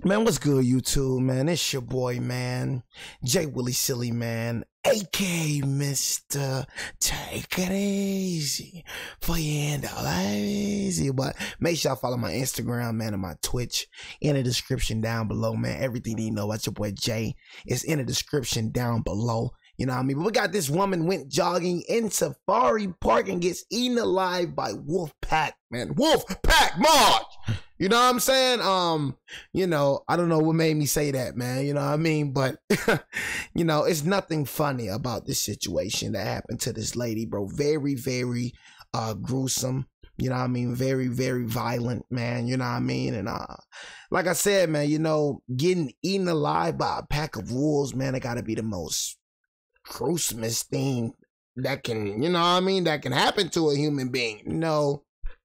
Man, what's good, YouTube, man? It's your boy, man. J. Willie Silly, man. A.K.A. Mr. Take It Easy for your end of life easy. But make sure y'all follow my Instagram, man, and my Twitch in the description down below, man. Everything you know about your boy Jay is in the description down below. You know what I mean? But we got this woman went jogging in Safari Park and gets eaten alive by wolf pack, man. Wolf pack march. You know what I'm saying? You know, I don't know what made me say that, man. You know what I mean? But, you know, it's nothing funny about this situation that happened to this lady, bro. Very, very gruesome. You know what I mean? Very, very violent, man. You know what I mean? And like I said, man, you know, getting eaten alive by a pack of wolves, man, it got to be the most gruesomest thing that can, you know what I mean, that can happen to a human being. No,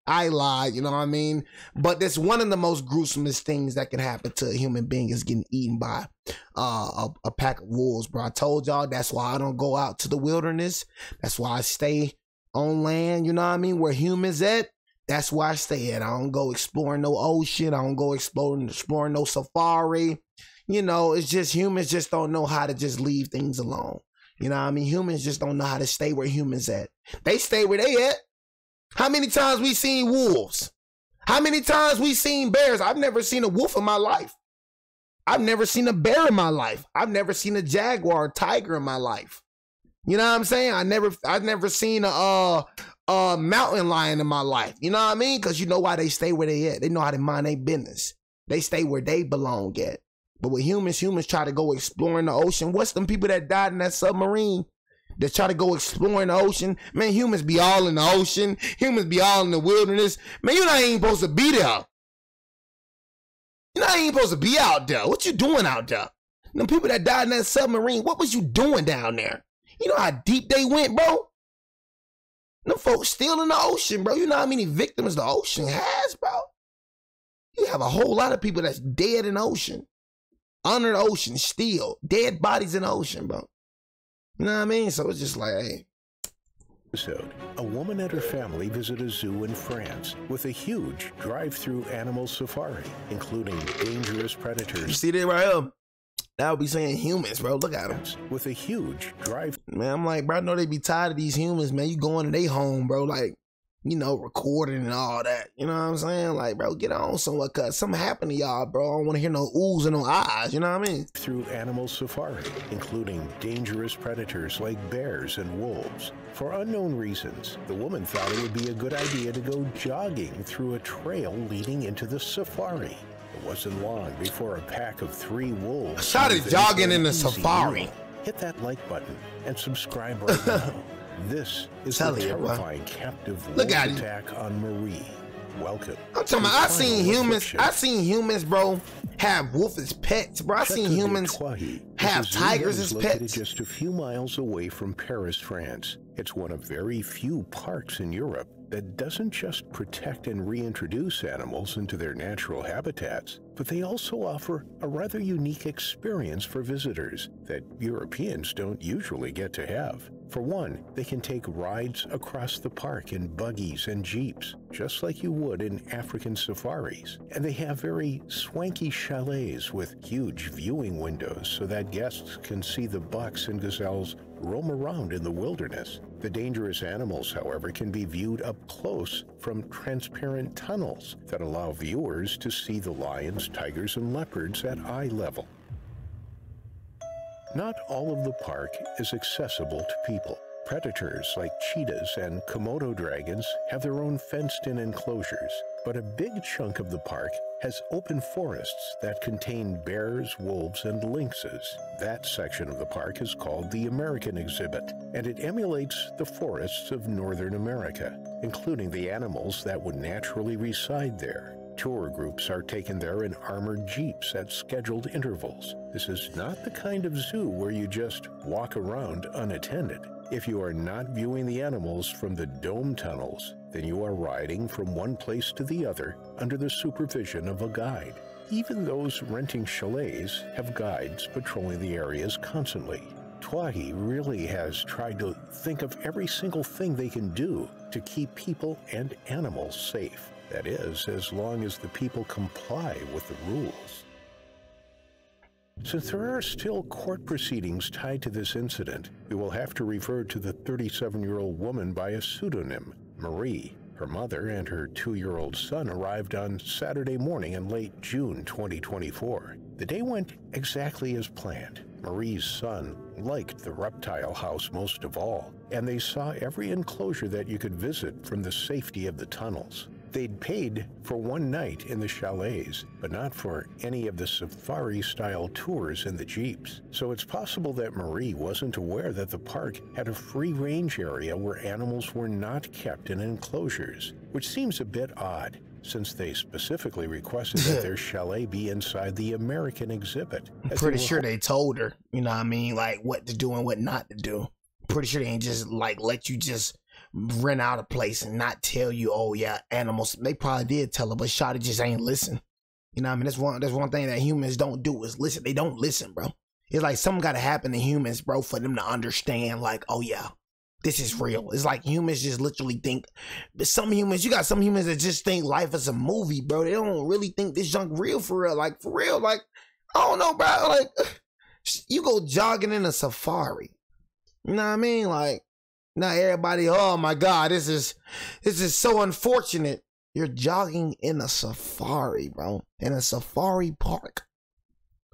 I lied, you know what I mean? But that's one of the most gruesomest things that can happen to a human being is getting eaten by a pack of wolves, bro. I told y'all that's why I don't go out to the wilderness. That's why I stay on land, you know what I mean, where humans at. That's where I stay at. I don't go exploring no ocean. I don't go exploring no safari. You know, it's just humans just don't know how to just leave things alone. You know what I mean? Humans just don't know how to stay where humans at. They stay where they at. How many times we seen wolves? How many times we seen bears? I've never seen a wolf in my life. I've never seen a bear in my life. I've never seen a jaguar or tiger in my life. You know what I'm saying? I've never seen a mountain lion in my life. You know what I mean? Because you know why they stay where they at. They know how to mind their business. They stay where they belong at. But with humans try to go exploring the ocean. What's them people that died in that submarine that try to go exploring the ocean? Man, humans be all in the ocean. Humans be all in the wilderness. Man, you're not even supposed to be there. You're not even supposed to be out there. What you doing out there? Them people that died in that submarine, what was you doing down there? You know how deep they went, bro? Them folks still in the ocean, bro. You know how many victims the ocean has, bro? You have a whole lot of people that's dead in the ocean. Under the ocean, still dead bodies in the ocean, bro. You know what I mean? So it's just like, hey. Episode: a woman and her family visit a zoo in France with a huge drive-through animal safari, including dangerous predators. You see that right here? That would be saying humans, bro. Look at them. With a huge drive. Man, I'm like, bro, I know they be tired of these humans, man. You going to their home, bro, like, you know, recording and all that. You know what I'm saying? Like, bro, get on somewhere, cuz something happened to y'all, bro. I don't want to hear no oohs and no ahs. You know what I mean? Through animal safari, including dangerous predators like bears and wolves. For unknown reasons, the woman thought it would be a good idea to go jogging through a trail leading into the safari. It wasn't long before a pack of 3 wolves started jogging in the safari. Hit that like button and subscribe right now. This is the terrifying captive wolf attack on Marie. Welcome. I'm talking about, I seen humans, bro, have wolf as pets, bro. I seen humans have tigers as pets. Just a few miles away from Paris, France. It's one of very few parks in Europe that doesn't just protect and reintroduce animals into their natural habitats, but they also offer a rather unique experience for visitors that Europeans don't usually get to have. For one, they can take rides across the park in buggies and jeeps, just like you would in African safaris. And they have very swanky chalets with huge viewing windows so that guests can see the bucks and gazelles roam around in the wilderness. The dangerous animals, however, can be viewed up close from transparent tunnels that allow viewers to see the lions, tigers, and leopards at eye level. Not all of the park is accessible to people. Predators like cheetahs and Komodo dragons have their own fenced-in enclosures, but a big chunk of the park has open forests that contain bears, wolves, and lynxes. That section of the park is called the American Exhibit, and it emulates the forests of Northern America, including the animals that would naturally reside there. Tour groups are taken there in armored jeeps at scheduled intervals. This is not the kind of zoo where you just walk around unattended. If you are not viewing the animals from the dome tunnels, then you are riding from one place to the other under the supervision of a guide. Even those renting chalets have guides patrolling the areas constantly. Twahi really has tried to think of every single thing they can do to keep people and animals safe. That is, as long as the people comply with the rules. Since there are still court proceedings tied to this incident, we will have to refer to the 37-year-old woman by a pseudonym, Marie. Her mother and her 2-year-old son arrived on Saturday morning in late June 2024. The day went exactly as planned. Marie's son liked the reptile house most of all, and they saw every enclosure that you could visit from the safety of the tunnels. They'd paid for one night in the chalets, but not for any of the safari-style tours in the jeeps. So it's possible that Marie wasn't aware that the park had a free-range area where animals were not kept in enclosures, which seems a bit odd, since they specifically requested that their chalet be inside the American exhibit. I'm pretty sure they told her, you know what I mean, like what to do and what not to do. Pretty sure they ain't just like let you just rent out a place and not tell you, oh yeah, animals. They probably did tell her, but Shawty just ain't listen. You know what I mean? That's one thing that humans don't do is listen. They don't listen, bro. It's like something got to happen to humans, bro, for them to understand, like, oh yeah, this is real. It's like humans just literally think, but you got some humans that just think life is a movie, bro. They don't really think this junk real for real. Like, for real, like, I don't know, bro. Like, you go jogging in a safari. You know what I mean? Like, now everybody, oh my God, this is so unfortunate. You're jogging in a safari, bro. In a safari park.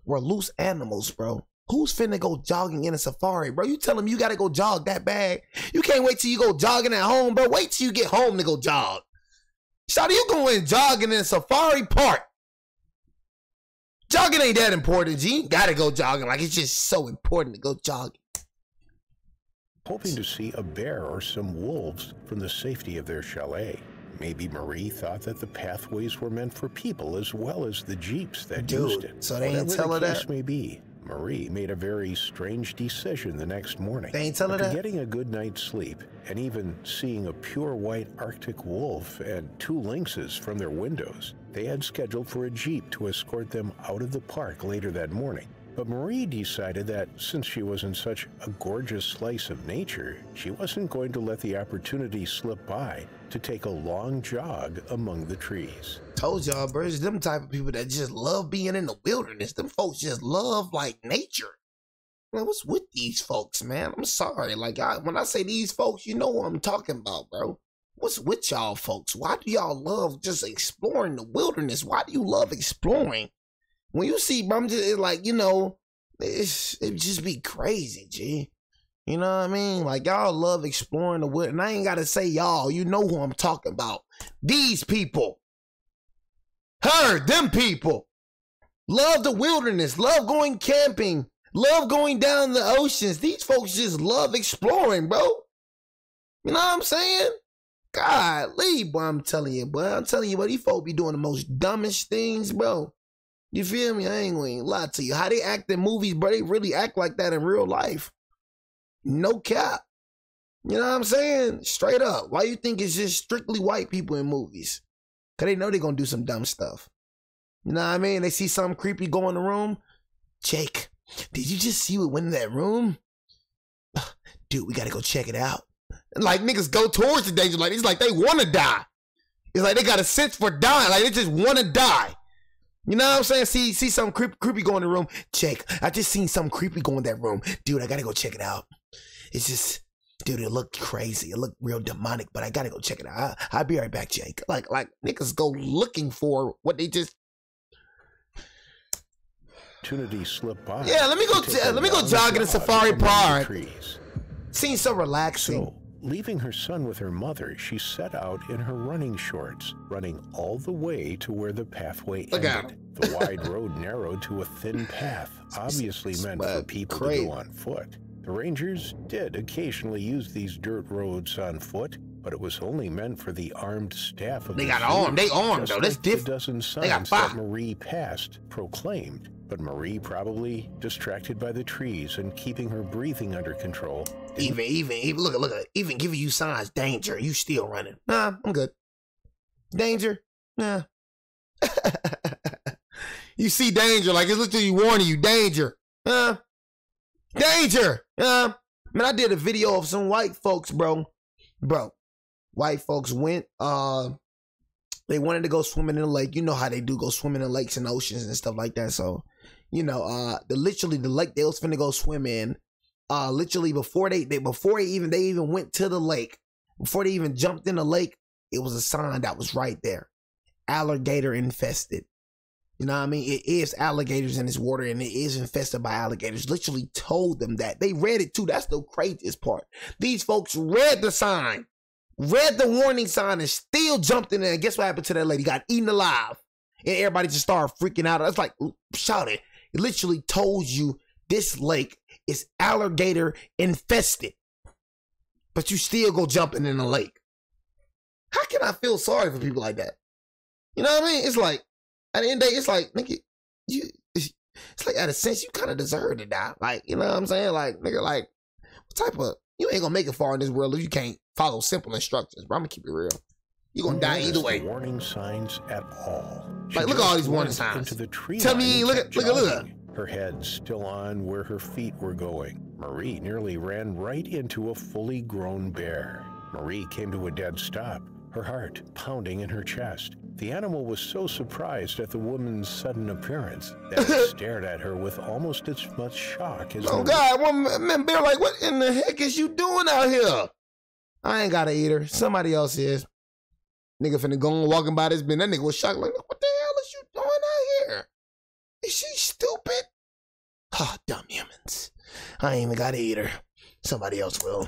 Where loose animals, bro. Who's finna go jogging in a safari, bro? You tell them you gotta go jog that bad. You can't wait till you go jogging at home, bro. Wait till you get home to go jog. Shawty, you going jogging in a safari park. Jogging ain't that important, G. You gotta go jogging. Like, it's just so important to go jogging. Hoping to see a bear or some wolves from the safety of their chalet. Maybe Marie thought that the pathways were meant for people as well as the jeeps that used it. So they ain't tell her that? Whatever the case may be, Marie made a very strange decision the next morning. They ain't tell her that? After getting a good night's sleep and even seeing a pure white Arctic wolf and 2 lynxes from their windows, they had scheduled for a jeep to escort them out of the park later that morning. But Marie decided that since she was in such a gorgeous slice of nature, she wasn't going to let the opportunity slip by to take a long jog among the trees. Told y'all, bro, it's them type of people that just love being in the wilderness. Them folks just love, like, nature. Man, what's with these folks, man? I'm sorry. Like, when I say these folks, you know what I'm talking about, bro. What's with y'all folks? Why do y'all love just exploring the wilderness? Why do you love exploring? When you see, bro, I'm just like, you know, it just be crazy, G. You know what I mean? Like, y'all love exploring the wilderness. And I ain't got to say y'all. You know who I'm talking about. These people. Her, them people. Love the wilderness. Love going camping. Love going down the oceans. These folks just love exploring, bro. You know what I'm saying? Golly, boy, I'm telling you, boy. These folks be doing the most dumbest things, bro. You feel me? I ain't going to lie to you. How they act in movies, bro, they really act like that in real life. No cap. You know what I'm saying? Straight up. Why you think it's just strictly white people in movies? Because they know they're going to do some dumb stuff. You know what I mean? They see something creepy go in the room. Jake, did you just see what went in that room? Dude, we got to go check it out. And like niggas go towards the danger. Like, it's like they want to die. It's like they got a sense for dying. Like they just want to die. You know what I'm saying? See something creepy go in the room. Jake, I just seen something creepy go in that room. Dude, I gotta go check it out. It's just, dude, it looked crazy. It looked real demonic, but I gotta go check it out. I'll be right back, Jake. Like niggas go looking for what they just. Opportunity slip by. Yeah, let me go jog in a safari park. Seems so relaxing. So, leaving her son with her mother, she set out in her running shorts, running all the way to where the pathway ended. The wide road narrowed to a thin path, obviously meant for people to go on foot. The rangers did occasionally use these dirt roads on foot, but it was only meant for the armed staff of They got armed. They armed, though. That's different. A dozen signs that Marie passed proclaimed. But Marie, probably distracted by the trees and keeping her breathing under control. Even look, even giving you signs, danger, you still running. Nah, I'm good. Danger? Nah. You see danger, like it's literally warning you, danger. Danger! Man, I did a video of some white folks, bro. White folks went, they wanted to go swimming in the lake. You know how they do, go swimming in lakes and oceans and stuff like that. So, literally the lake they was finna go swim in. Literally before they even went to the lake, before they even jumped in the lake, it was a sign that was right there. Alligator infested. You know what I mean? It is alligators in this water and it is infested by alligators. Literally told them that. They read it too. That's the craziest part. These folks read the sign, read the warning sign, and still jumped in there. And guess what happened to that lady? Got eaten alive. And everybody just started freaking out. It's like, shout it. It literally told you this lake is alligator infested. But you still go jumping in the lake. How can I feel sorry for people like that? You know what I mean? It's like, at the end of the day, it's like, nigga, it's like, at a sense, you kind of deserve to die. Like, you know what I'm saying? Like, nigga, like, what type of, you ain't gonna make it far in this world if you can't follow simple instructions, bro. I'm gonna keep it real. You're gonna die either way. Warning signs at all. Like, look at all these warning signs. Into the tree Tell me, look at. Her head still on where her feet were going. Marie nearly ran right into a fully grown bear. Marie came to a dead stop, her heart pounding in her chest. The animal was so surprised at the woman's sudden appearance that it stared at her with almost as much shock as... Oh, God, one bear like, what in the heck is you doing out here? I ain't got to eat her. Somebody else is. Nigga finna go on walking by this bin. That nigga was shocked like, what the hell is you doing out here? Is she stupid? Oh, dumb humans. I ain't even got to eat her. Somebody else will.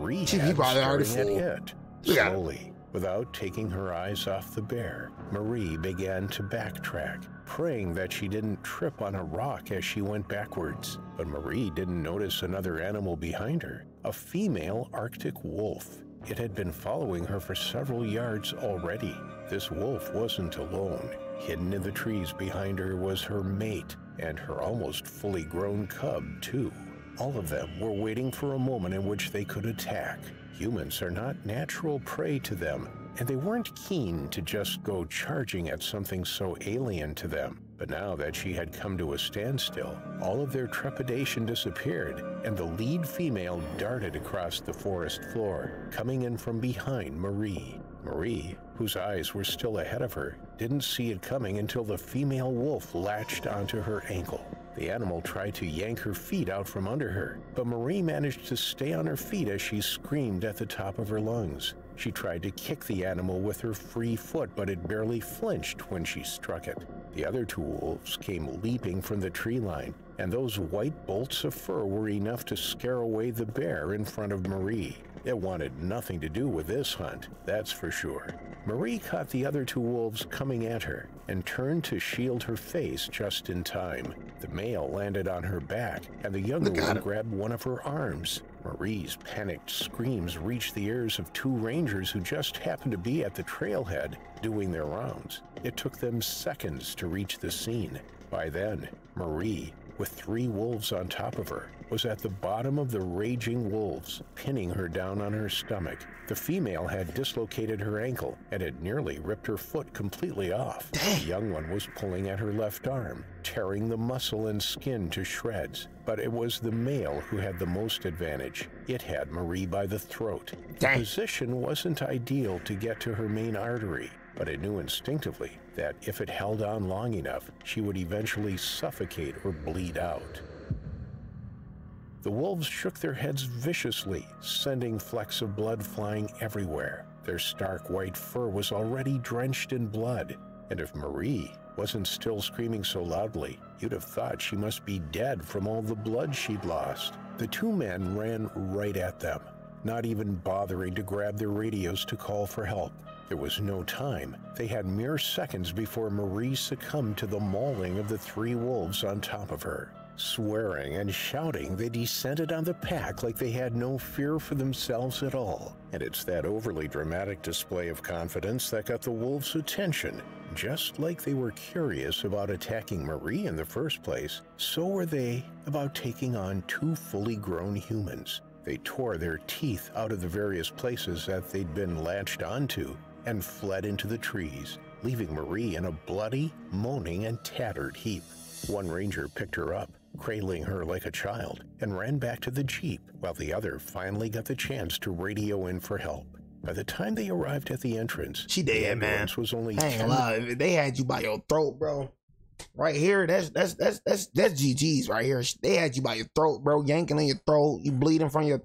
He probably already full. Slowly, without taking her eyes off the bear, Marie began to backtrack, praying that she didn't trip on a rock as she went backwards. But Marie didn't notice another animal behind her, a female Arctic wolf. It had been following her for several yards already. This wolf wasn't alone. Hidden in the trees behind her was her mate and her almost fully grown cub, too. All of them were waiting for a moment in which they could attack. Humans are not natural prey to them, and they weren't keen to just go charging at something so alien to them. But now that she had come to a standstill, all of their trepidation disappeared, and the lead female darted across the forest floor, coming in from behind Marie. Marie, whose eyes were still ahead of her, didn't see it coming until the female wolf latched onto her ankle. The animal tried to yank her feet out from under her, but Marie managed to stay on her feet as she screamed at the top of her lungs. She tried to kick the animal with her free foot, but it barely flinched when she struck it. The other two wolves came leaping from the tree line, and those white bolts of fur were enough to scare away the bear in front of Marie. It wanted nothing to do with this hunt, that's for sure. Marie caught the other two wolves coming at her and turned to shield her face just in time. The male landed on her back, and the younger one grabbed one of her arms. Marie's panicked screams reached the ears of two rangers who just happened to be at the trailhead doing their rounds. It took them seconds to reach the scene. By then, Marie, with three wolves on top of her, was at the bottom of the raging wolves, pinning her down on her stomach. The female had dislocated her ankle and had nearly ripped her foot completely off. The young one was pulling at her left arm, tearing the muscle and skin to shreds. But it was the male who had the most advantage. It had Marie by the throat. The position wasn't ideal to get to her main artery, but it knew instinctively that if it held on long enough, she would eventually suffocate or bleed out. The wolves shook their heads viciously, sending flecks of blood flying everywhere. Their stark white fur was already drenched in blood, and if Marie wasn't still screaming so loudly, you'd have thought she must be dead from all the blood she'd lost. The two men ran right at them, not even bothering to grab their radios to call for help. There was no time. They had mere seconds before Marie succumbed to the mauling of the three wolves on top of her. Swearing and shouting, they descended on the pack like they had no fear for themselves at all. And it's that overly dramatic display of confidence that got the wolves' attention. Just like they were curious about attacking Marie in the first place, so were they about taking on two fully grown humans. They tore their teeth out of the various places that they'd been latched onto and fled into the trees, leaving Marie in a bloody, moaning, and tattered heap. One ranger picked her up, cradling her like a child, and ran back to the jeep, while the other finally got the chance to radio in for help. By the time they arrived at the entrance, she dead, man. Was only I ain't gonna lie, they had you by your throat, bro. Right here, that's GG's right here. They had you by your throat, bro, yanking on your throat, you bleeding from your.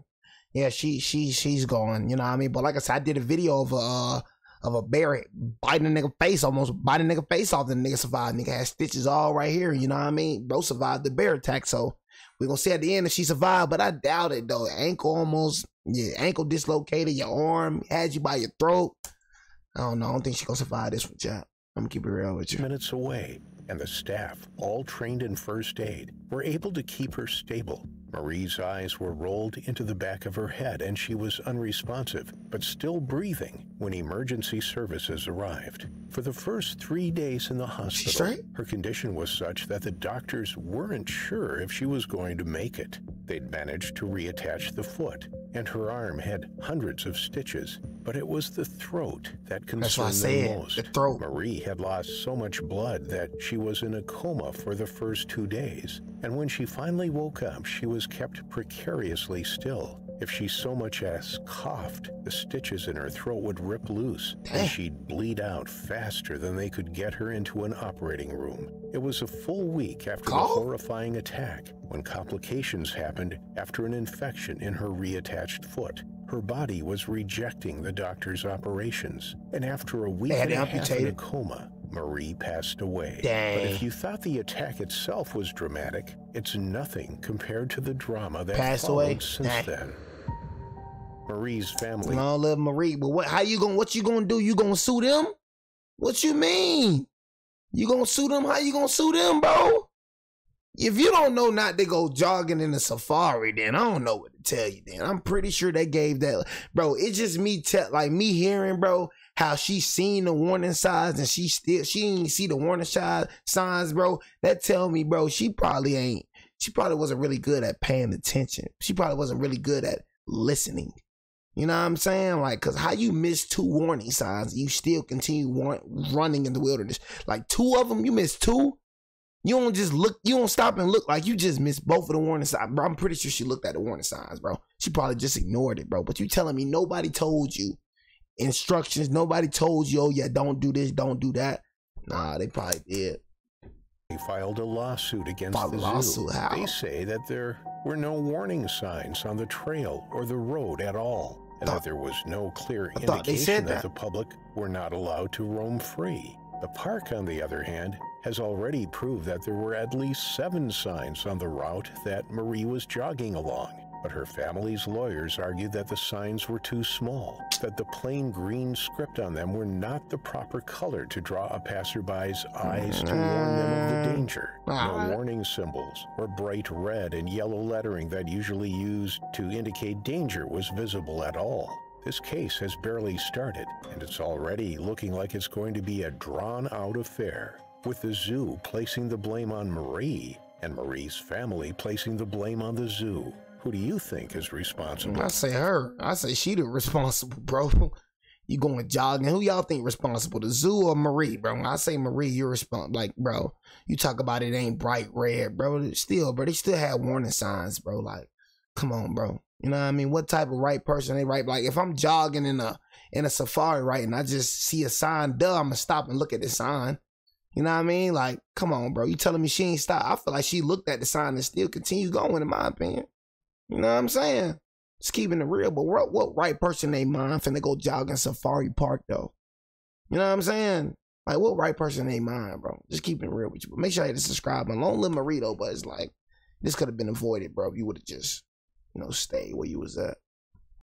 Yeah, she's gone. You know what I mean? But like I said, I did a video of a bear biting a nigga face, almost biting a nigga face off. The nigga survived. Nigga had stitches all right here. You know what I mean? Bro survived the bear attack, so we're gonna see at the end if she survived. But I doubt it though. Ankle almost, yeah, ankle dislocated. Your arm had you by your throat. I don't know. I don't think she gonna survive this one, chat. I'm gonna keep it real with you. Minutes away, and the staff, all trained in first aid, were able to keep her stable. Marie's eyes were rolled into the back of her head, and she was unresponsive, but still breathing when emergency services arrived. For the first 3 days in the hospital, her condition was such that the doctors weren't sure if she was going to make it. They'd managed to reattach the foot, and her arm had hundreds of stitches, but it was the throat that concerned them most. The throat. Marie had lost so much blood that she was in a coma for the first 2 days, and when she finally woke up, she was kept precariously still. If she so much as coughed, the stitches in her throat would rip loose, and she'd bleed out faster than they could get her into an operating room. It was a full week after the horrifying attack when complications happened after an infection in her reattached foot. Her body was rejecting the doctor's operations, and after a week and a half in a coma, Marie passed away. But if you thought the attack itself was dramatic, it's nothing compared to the drama that followed since then. Marie's family. No, love Marie, but what you gonna do? You gonna sue them? What you mean? You gonna sue them? How you gonna sue them, bro? If you don't know not to go jogging in a safari, then I don't know what to tell you. Then I'm pretty sure they gave that, bro. It's just me me hearing, bro, how she seen the warning signs and she ain't see the warning signs, bro. That tell me, bro, she probably wasn't really good at paying attention. She probably wasn't really good at listening. You know what I'm saying? Like, cause how you miss 2 warning signs, you still continue running in the wilderness. Like 2 of them, you missed 2. You don't just look, you don't stop and look, like you just missed both of the warning signs, bro. I'm pretty sure she looked at the warning signs, bro. She probably just ignored it, bro. But you telling me nobody told you instructions, nobody told you, oh yeah, don't do this, don't do that. Nah, they probably did. They filed a lawsuit against the zoo. How? They say that there were no warning signs on the trail or the road at all, and that there was no clear indication that the public were not allowed to roam free. The park, on the other hand, has already proved that there were at least 7 signs on the route that Marie was jogging along. But her family's lawyers argued that the signs were too small, that the plain green script on them were not the proper color to draw a passerby's eyes to warn them of the danger. No warning symbols or bright red and yellow lettering that usually used to indicate danger was visible at all. This case has barely started, and it's already looking like it's going to be a drawn-out affair, with the zoo placing the blame on Marie and Marie's family placing the blame on the zoo. Who do you think is responsible? I say her. I say she the responsible, bro. You going jogging. Who y'all think responsible? The zoo or Marie, bro? I say Marie, you're responsible. Like, bro, you talk about it ain't bright red, bro. Still, bro, they still had warning signs, bro. Like, come on, bro. You know what I mean? What type of right person they right? Like, if I'm jogging in a safari, right, and I just see a sign, I'm gonna stop and look at the sign. You know what I mean? Like, come on, bro. You telling me she ain't stopped? I feel like she looked at the sign and still continued going, in my opinion. You know what I'm saying? Just keeping it real, but what right person they mind finna go jog in Safari Park, though? You know what I'm saying? Like, what right person they mind, bro? Just keeping it real with you. But make sure you hit the subscribe button. Don't live Marito, but it's like, this could have been avoided, bro, if you would have just, stayed where you was at.